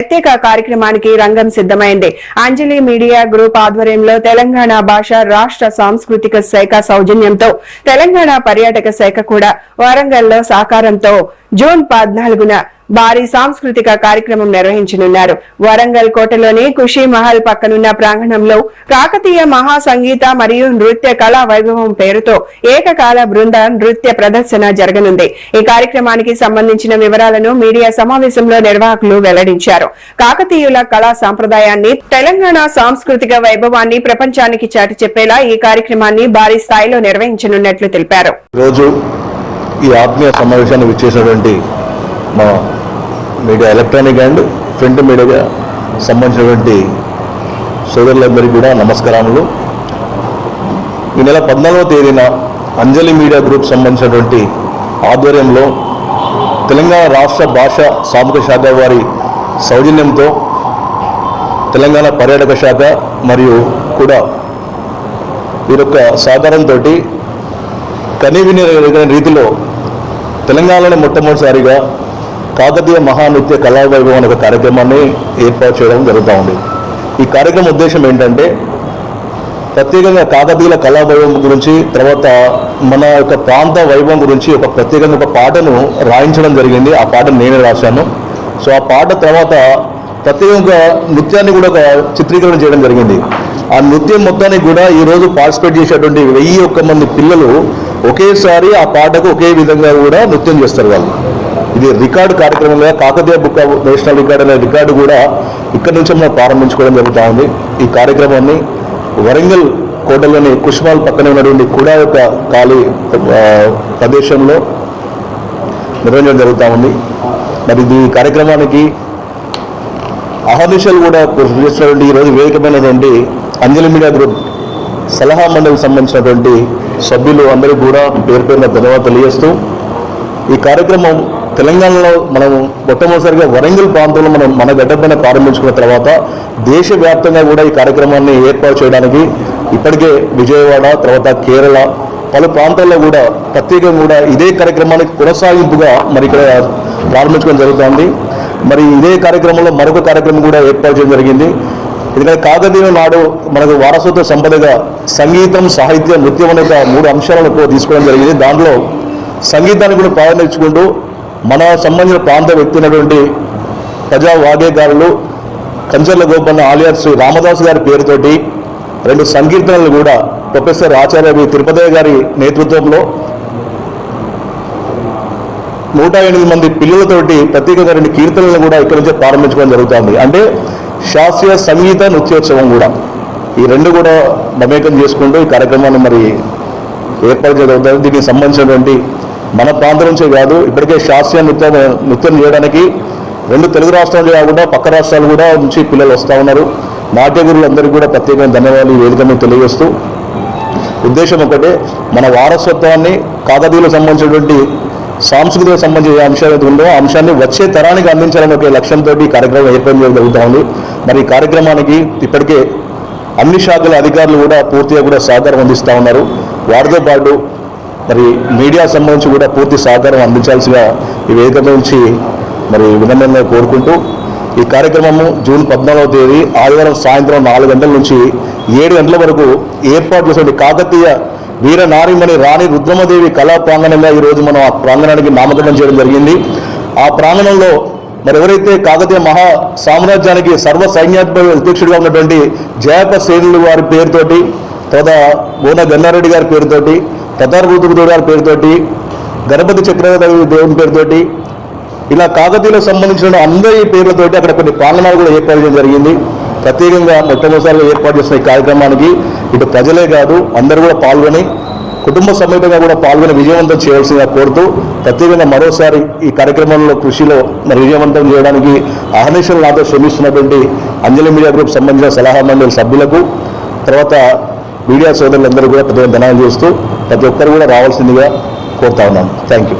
ప్రత్యేక కార్యక్రమానికి రంగం సిద్ధమైంది. అంజలి మీడియా గ్రూప్ ఆధ్వర్యంలో తెలంగాణ భాష రాష్ట్ర సాంస్కృతిక శాఖ సౌజన్యంతో తెలంగాణ పర్యాటక శాఖ కూడా వరంగల్లో సహకారంతో జూన్ 14న భారీ సాంస్కృతిక కార్యక్రమం నిర్వహించనున్నారు. వరంగల్ కోటలోని ఖుషీ మహల్ పక్కనున్న ప్రాంగణంలో కాకతీయ మహా సంగీత మరియు నృత్య కళా వైభవం పేరుతో ఏకకాల బృంద నృత్య ప్రదర్శన జరగనుంది. ఈ కార్యక్రమానికి సంబంధించిన వివరాలను మీడియా సమావేశంలో నిర్వాహకులు వెల్లడించారు. కాకతీయుల కళా సంప్రదాయాన్ని, తెలంగాణ సాంస్కృతిక వైభవాన్ని ప్రపంచానికి చాటి చెప్పేలా ఈ కార్యక్రమాన్ని భారీ స్థాయిలో నిర్వహించనున్నట్లు తెలిపారు. ఈ ఆత్మీయ సమావేశాన్ని విచ్చేసినటువంటి మా media electronic and print media సంబంధించినటువంటి సోదరులందరికీ కూడా నమస్కారములు. ఈ నెల 14వ తేదీన అంజలి మీడియా గ్రూప్ సంబంధించినటువంటి ఆధ్వర్యంలో తెలంగాణ రాష్ట్ర భాష సాంస్కృతిక శాఖ వారి సౌజన్యంతో తెలంగాణ పర్యాటక శాఖ మరియు కూడా వీరొక్క సహకారంతో కనీవిని రీతిలో తెలంగాణలో మొట్టమొదటిసారిగా కాకతీయ మహానృత్య కళావైభవం అనే ఒక కార్యక్రమాన్ని ఏర్పాటు చేయడం జరుగుతూ ఉంది. ఈ కార్యక్రమం ఉద్దేశం ఏంటంటే ప్రత్యేకంగా కాకతీయుల కళావైభవం గురించి, తర్వాత మన యొక్క ప్రాంత వైభవం గురించి ఒక ప్రత్యేకంగా ఒక పాటను రాయించడం జరిగింది. ఆ పాటను నేనే రాశాను. సో ఆ పాట తర్వాత ప్రత్యేకంగా నృత్యాన్ని కూడా ఒక చిత్రీకరణ చేయడం జరిగింది. ఆ నృత్యం మొత్తానికి కూడా ఈరోజు పార్టిసిపేట్ చేసేటువంటి 1001 మంది పిల్లలు ఒకేసారి ఆ పాటకు ఒకే విధంగా కూడా నృత్యం చేస్తారు. వాళ్ళు ఇది రికార్డు కార్యక్రమంగా Kakatiya book of national record అనే రికార్డు కూడా ఇక్కడి నుంచి మనం ప్రారంభించుకోవడం జరుగుతూ ఉంది. ఈ కార్యక్రమాన్ని వరంగల్ కోటలోని కుష్మాల్ పక్కన ఉన్నటువంటి కూడా యొక్క ఖాళీ ప్రదేశంలో నిర్వహించడం జరుగుతూ ఉంది. మరి ఈ కార్యక్రమానికి అహర్నిశలు కూడా చేసినటువంటి ఈరోజు వేదికమైనటువంటి అంజలి మీడియా గ్రూప్ సలహా మండలికి సంబంధించినటువంటి సభ్యులు అందరికీ కూడా పేరు పేరున ధన్యవాదాలు తెలియజేస్తూ, ఈ కార్యక్రమం తెలంగాణలో మనం మొట్టమొదటిసారిగా వరంగల్ ప్రాంతంలో మన గడ్డపైన ప్రారంభించుకున్న తర్వాత దేశవ్యాప్తంగా కూడా ఈ కార్యక్రమాన్ని ఏర్పాటు చేయడానికి ఇప్పటికే విజయవాడ, తర్వాత కేరళ, పలు ప్రాంతాల్లో కూడా ప్రత్యేకంగా కూడా ఇదే కార్యక్రమానికి కొనసాగింపుగా మరి ఇక్కడ ప్రారంభించుకోవడం జరుగుతుంది. మరి ఇదే కార్యక్రమంలో మరొక కార్యక్రమం కూడా ఏర్పాటు చేయడం జరిగింది. ఎందుకంటే కాకతీయ నాడు మనకు వారసత్వ సంపదగా సంగీతం, సాహిత్యం, నృత్యం అనే 3 అంశాలను తీసుకోవడం జరిగింది. దాంట్లో సంగీతాన్ని కూడా ప్రారంభించుకుంటూ మన సంబంధించిన ప్రాంత వ్యక్తినటువంటి ప్రజా వాగ్గేయకారులు కంచర్ల గోపన్న ఆలియార్ శ్రీ రామదాస్ గారి పేరుతోటి 2 సంకీర్తనలు కూడా ప్రొఫెసర్ ఆచార్య తిరుపతయ్య గారి నేతృత్వంలో 108 మంది పిల్లలతోటి ప్రత్యేకంగా 2 కీర్తనలను కూడా ఇక్కడి నుంచే ప్రారంభించుకోవడం జరుగుతుంది. అంటే శాస్త్రీయ సంగీత నృత్యోత్సవం కూడా ఈ 2 కూడా మమేకం చేసుకుంటూ ఈ కార్యక్రమాన్ని మరి ఏర్పాటు చేయగలుగుతారు. దీనికి సంబంధించినటువంటి మన ప్రాంతం నుంచే కాదు, ఇప్పటికే శాస్త్రీయ నృత్యం చేయడానికి 2 తెలుగు రాష్ట్రాలు కాకుండా పక్క రాష్ట్రాలు కూడా నుంచి పిల్లలు వస్తూ ఉన్నారు. నాట్య గురువులందరికీ కూడా ప్రత్యేకంగా ధన్యవాదాలు ఈ వేదికను తెలియజేస్తూ, ఉద్దేశం ఒకటే, మన వారసత్వాన్ని కాకతీయులకు సంబంధించినటువంటి సాంస్కృతిక సంబంధించిన అంశాలు ఉందో ఆ అంశాన్ని వచ్చే తరానికి అందించాలని ఒక లక్ష్యంతో ఈ కార్యక్రమం ఏర్పాటు చేయడం జరుగుతూ ఉంది. మరి ఈ కార్యక్రమానికి ఇప్పటికే అన్ని శాఖల అధికారులు కూడా పూర్తిగా కూడా సహకారం అందిస్తూ ఉన్నారు. వారితో పాటు మరి మీడియా సంబంధించి కూడా పూర్తి సహకారం అందించాల్సిగా ఈ వేదిక నుంచి మరి వినమ్రంగా కోరుకుంటూ, ఈ కార్యక్రమము జూన్ 14వ తేదీ ఆదివారం సాయంత్రం 4 గంటల నుంచి 7 గంటల వరకు ఏర్పాటు చేసిన కాకతీయ వీర నారీమణి రాణి రుద్రమదేవి కళా ప్రాంగణంగా ఈరోజు మనం ఆ ప్రాంగణానికి నామకరణం చేయడం జరిగింది. ఆ ప్రాంగణంలో మరి ఎవరైతే కాకతీయ మహా సామ్రాజ్యానికి సర్వ సైన్యాధిపతి అధ్యక్షుడిగా ఉన్నటువంటి జయప శ్రేణులు వారి పేరుతోటి, తర్వాత గోన గన్నారెడ్డి గారి పేరుతోటి, ప్రతాపరుద్రుడు గారి పేరుతోటి, గణపతి చక్రవర్తి దేవుని పేరుతోటి, ఇలా కాకతీయులకు సంబంధించిన అందరి పేర్లతోటి అక్కడ కొన్ని ప్రాంగణాలు కూడా ఏర్పాటు చేయడం జరిగింది. ప్రత్యేకంగా మొట్టమొదటిసారిగా ఏర్పాటు చేసిన ఈ కార్యక్రమానికి ఇటు ప్రజలే కాదు అందరూ కూడా పాల్గొని కుటుంబ సమేతంగా కూడా పాల్గొని విజయవంతం చేయాల్సిందిగా కోరుతూ, ప్రత్యేకంగా మరోసారి ఈ కార్యక్రమంలో కృషిలో మరి విజయవంతం చేయడానికి అహర్నిశలు నాతో శ్రమిస్తున్నటువంటి అంజలి మీడియా గ్రూప్ సంబంధించిన సలహా మండలి సభ్యులకు, తర్వాత మీడియా సోదరులందరూ కూడా ప్రత్యేక ధన్యవాదాలు చేస్తూ ప్రతి ఒక్కరు కూడా రావాల్సిందిగా కోరుతా ఉన్నాను. Thank you.